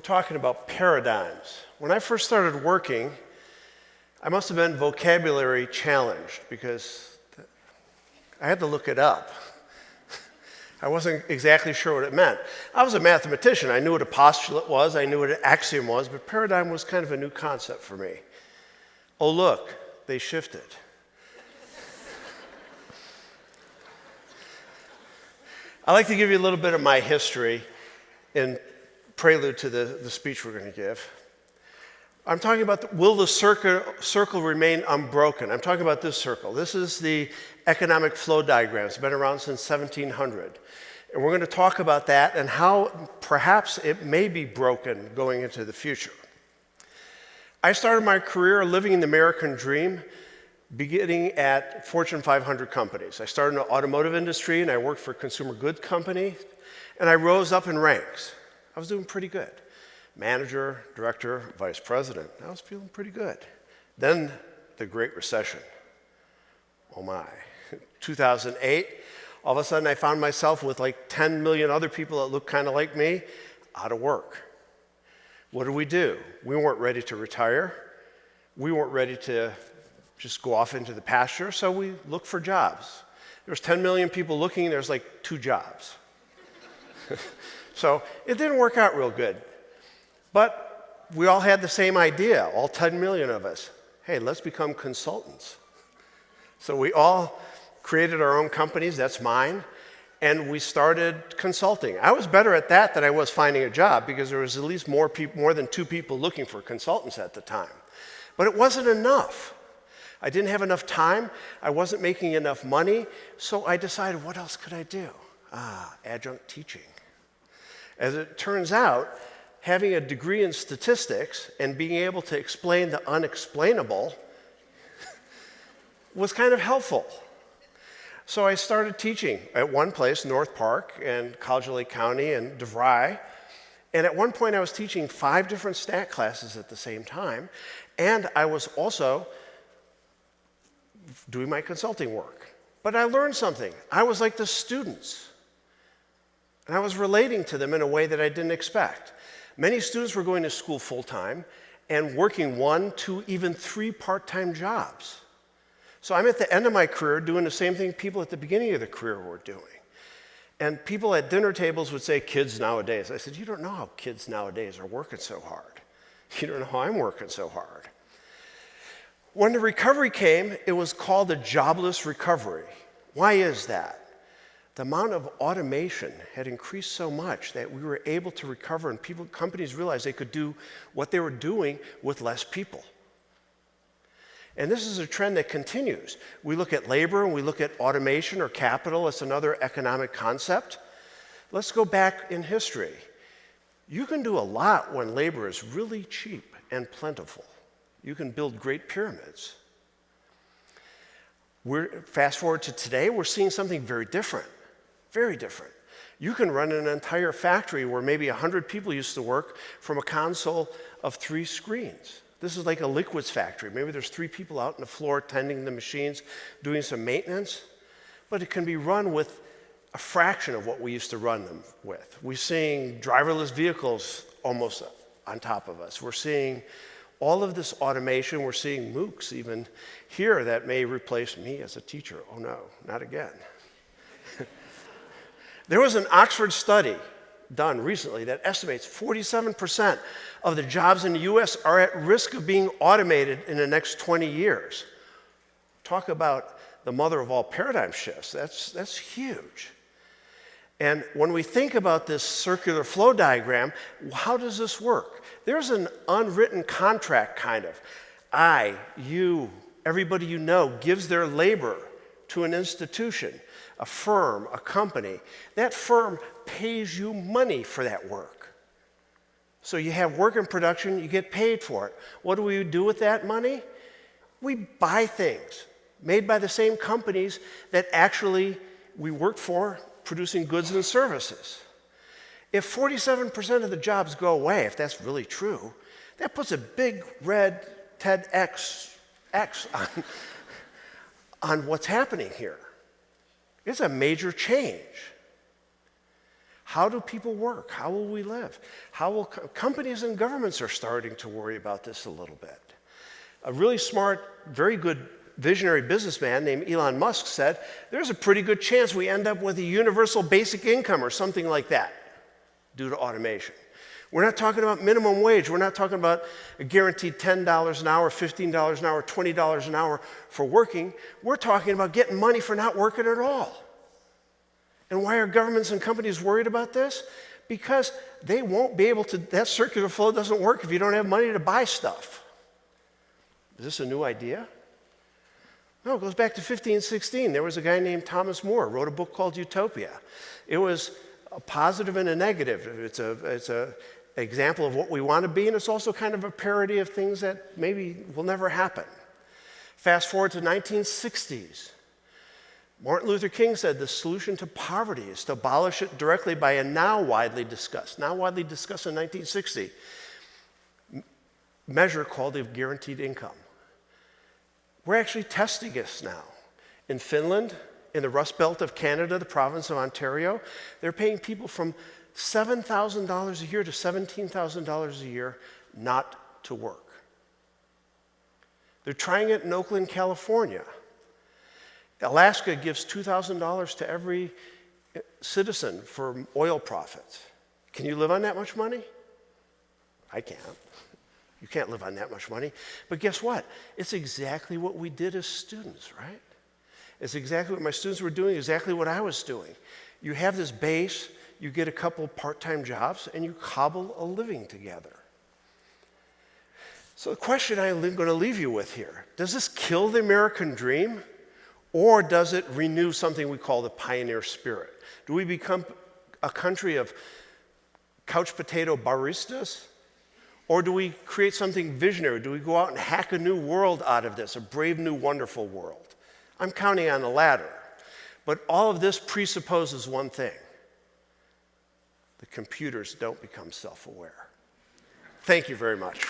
talking about paradigms. When I first started working, I must have been vocabulary challenged because I had to look it up. I wasn't exactly sure what it meant. I was a mathematician. I knew what a postulate was. I knew what an axiom was, but paradigm was kind of a new concept for me. Oh, look, they shifted. I'd like to give you a little bit of my history in prelude to the speech we're going to give. I'm talking about will the circle remain unbroken? I'm talking about this circle. This is the economic flow diagram. It's been around since 1700. And we're going to talk about that and how perhaps it may be broken going into the future. I started my career living in the American dream, beginning at Fortune 500 companies. I started in the automotive industry and I worked for a consumer goods company, and I rose up in ranks. I was doing pretty good. Manager, director, vice president. I was feeling pretty good. Then the Great Recession. Oh my. 2008, all of a sudden I found myself with like 10 million other people that looked kind of like me, out of work. What do? We weren't ready to retire. We weren't ready to just go off into the pasture, so we looked for jobs. There was 10 million people looking, there's like 2 jobs. So it didn't work out real good. But we all had the same idea, all 10 million of us. Hey, let's become consultants. So we all created our own companies, that's mine, and we started consulting. I was better at that than I was finding a job because there was at least more than 2 people looking for consultants at the time. But it wasn't enough. I didn't have enough time, I wasn't making enough money, so I decided, what else could I do? Adjunct teaching. As it turns out, having a degree in statistics and being able to explain the unexplainable was kind of helpful. So I started teaching at one place, North Park and College of Lake County and DeVry. And at one point I was teaching 5 different stat classes at the same time. And I was also doing my consulting work. But I learned something. I was like the students. And I was relating to them in a way that I didn't expect. Many students were going to school full-time and working 1, 2, even 3 part-time jobs. So I'm at the end of my career doing the same thing people at the beginning of the career were doing. And people at dinner tables would say, kids nowadays. I said, you don't know how kids nowadays are working so hard. You don't know how I'm working so hard. When the recovery came, it was called a jobless recovery. Why is that? The amount of automation had increased so much that we were able to recover, and companies realized they could do what they were doing with less people. And this is a trend that continues. We look at labor and we look at automation or capital as another economic concept. Let's go back in history. You can do a lot when labor is really cheap and plentiful. You can build great pyramids. Fast forward to today, we're seeing something very different. Very different. You can run an entire factory where maybe 100 people used to work from a console of 3 screens. This is like a liquids factory. Maybe there's 3 people out on the floor tending the machines, doing some maintenance, but it can be run with a fraction of what we used to run them with. We're seeing driverless vehicles almost on top of us. We're seeing all of this automation. We're seeing MOOCs even here that may replace me as a teacher. Oh no, not again. There was an Oxford study done recently that estimates 47% of the jobs in the US are at risk of being automated in the next 20 years. Talk about the mother of all paradigm shifts. That's huge. And when we think about this circular flow diagram, how does this work? There's an unwritten contract, kind of. I, you, everybody you know gives their labor to an institution, a firm, a company. That firm pays you money for that work. So you have work in production, you get paid for it. What do we do with that money? We buy things made by the same companies that actually we work for, producing goods and services. If 47% of the jobs go away, if that's really true, that puts a big red TEDx on what's happening here. It's a major change. How do people work? How will we live? How will companies and governments are starting to worry about this a little bit. A really smart, very good visionary businessman named Elon Musk said, there's a pretty good chance we end up with a universal basic income or something like that due to automation. We're not talking about minimum wage. We're not talking about a guaranteed $10 an hour, $15 an hour, $20 an hour for working. We're talking about getting money for not working at all. And why are governments and companies worried about this? Because they won't be able to, that circular flow doesn't work if you don't have money to buy stuff. Is this a new idea? No, it goes back to 1516. There was a guy named Thomas More, wrote a book called Utopia. It was a positive and a negative. It's a example of what we want to be, and it's also kind of a parody of things that maybe will never happen. Fast forward to 1960s. Martin Luther King said the solution to poverty is to abolish it directly by a now widely discussed in 1960, measure called the guaranteed income. We're actually testing this now. In Finland, in the Rust Belt of Canada, the province of Ontario, they're paying people from $7,000 a year to $17,000 a year not to work. They're trying it in Oakland, California. Alaska gives $2,000 to every citizen for oil profits. Can you live on that much money? I can't. You can't live on that much money. But guess what? It's exactly what we did as students, right? It's exactly what my students were doing, exactly what I was doing. You have this base, you get a couple part-time jobs, and you cobble a living together. So the question I'm going to leave you with here, does this kill the American dream? Or does it renew something we call the pioneer spirit? Do we become a country of couch potato baristas? Or do we create something visionary? Do we go out and hack a new world out of this, a brave new wonderful world? I'm counting on the latter. But all of this presupposes one thing. The computers don't become self-aware. Thank you very much.